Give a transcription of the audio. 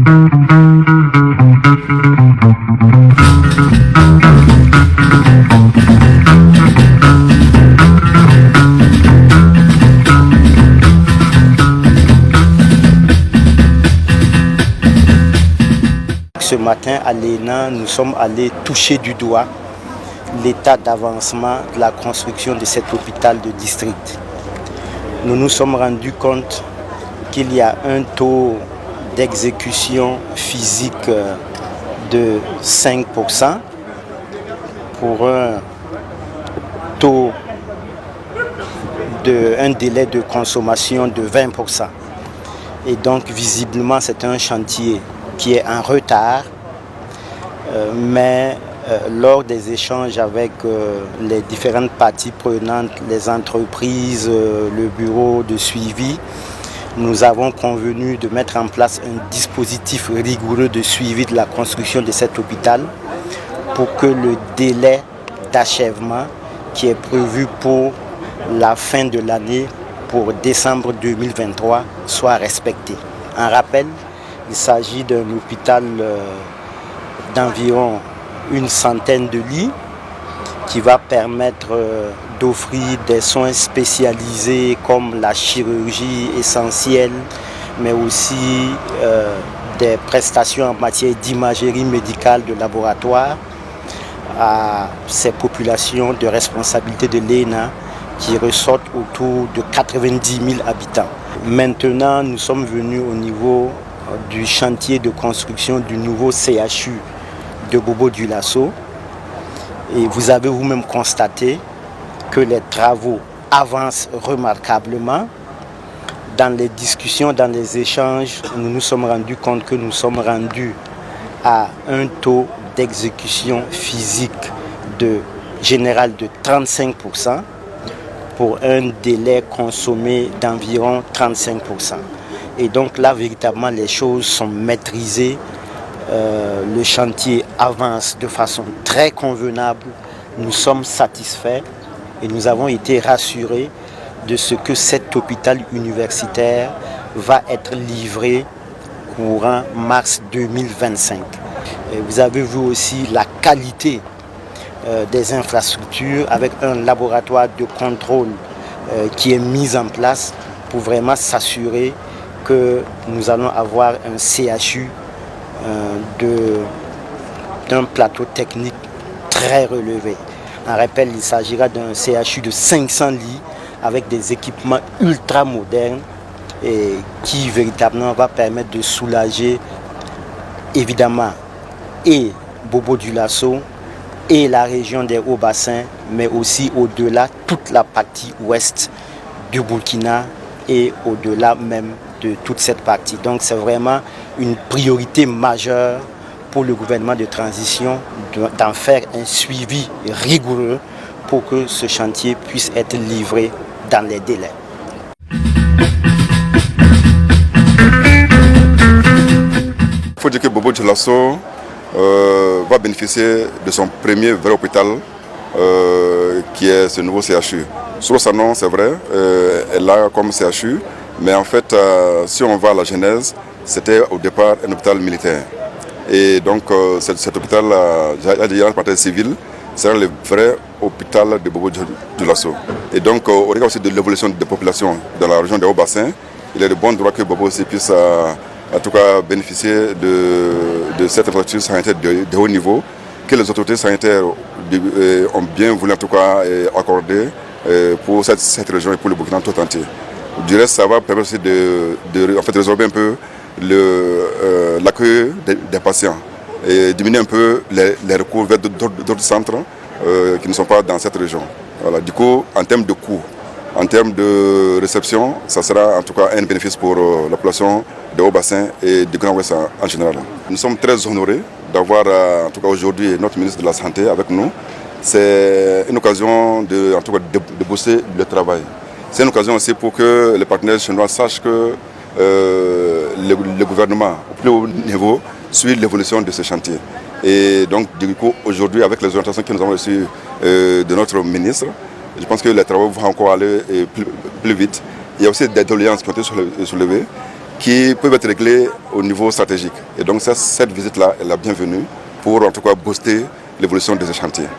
Ce matin à l'ENA, nous sommes allés toucher du doigt l'état d'avancement de la construction de cet hôpital de district. Nous nous sommes rendus compte qu'il y a un taux d'exécution physique de 5% pour un délai de consommation de 20%. Et donc visiblement c'est un chantier qui est en retard, mais lors des échanges avec les différentes parties prenantes, les entreprises, le bureau de suivi, nous avons convenu de mettre en place un dispositif rigoureux de suivi de la construction de cet hôpital pour que le délai d'achèvement qui est prévu pour la fin de l'année, pour décembre 2023, soit respecté. En rappel, il s'agit d'un hôpital d'environ une centaine de lits qui va permettre d'offrir des soins spécialisés comme la chirurgie essentielle, mais aussi des prestations en matière d'imagerie médicale de laboratoire à ces populations de responsabilité de l'ENA qui ressortent autour de 90 000 habitants. Maintenant, nous sommes venus au niveau du chantier de construction du nouveau CHU de Bobo-Dioulasso et vous avez vous-même constaté que les travaux avancent remarquablement. Dans les discussions, dans les échanges, nous nous sommes rendus compte que nous sommes rendus à un taux d'exécution physique général de 35% pour un délai consommé d'environ 35%. Et donc là, véritablement, les choses sont maîtrisées. Le chantier avance de façon très convenable. Nous sommes satisfaits et nous avons été rassurés de ce que cet hôpital universitaire va être livré courant mars 2025. Et vous avez vu aussi la qualité des infrastructures avec un laboratoire de contrôle qui est mis en place pour vraiment s'assurer que nous allons avoir un CHU d'un plateau technique très relevé. En rappel, il s'agira d'un CHU de 500 lits avec des équipements ultra modernes et qui véritablement va permettre de soulager évidemment et Bobo-Dioulasso et la région des Hauts-Bassins, mais aussi au-delà toute la partie ouest du Burkina et au-delà même de toute cette partie. Donc c'est vraiment une priorité majeure pour le gouvernement de transition d'en faire un suivi rigoureux pour que ce chantier puisse être livré dans les délais. Il faut dire que Bobo-Dioulasso va bénéficier de son premier vrai hôpital qui est ce nouveau CHU. Sur son nom, c'est vrai, elle a comme CHU, mais en fait, si on va à la genèse, c'était au départ un hôpital militaire. Et donc cet hôpital, déjà en partie civile, c'est le vrai hôpital de Bobo-Dioulasso. Et donc au regard aussi de l'évolution des populations dans la région des Hauts-Bassins, il est de bon droit que Bobo aussi puisse en tout cas bénéficier de cette infrastructure sanitaire de haut niveau que les autorités sanitaires ont bien voulu en tout cas accorder pour cette région et pour le Burkina tout entier. Du reste, ça va permettre aussi de résorber un peu l'accueil des patients et diminuer un peu les recours vers d'autres centres qui ne sont pas dans cette région. Voilà. Du coup, en termes de coûts, en termes de réception, ça sera en tout cas un bénéfice pour la population de Haut-Bassin et du Grand Ouest en général. Nous sommes très honorés d'avoir en tout cas aujourd'hui notre ministre de la Santé avec nous. C'est une occasion en tout cas, de booster le travail. C'est une occasion aussi pour que les partenaires chinois sachent que le gouvernement au plus haut niveau suit l'évolution de ce chantier. Et donc du coup aujourd'hui avec les orientations que nous avons reçues de notre ministre, je pense que les travaux vont encore aller plus vite. Il y a aussi des doléances qui ont été soulevées qui peuvent être réglés au niveau stratégique. Et donc cette visite-là est la bienvenue pour en tout cas booster l'évolution de ces chantiers.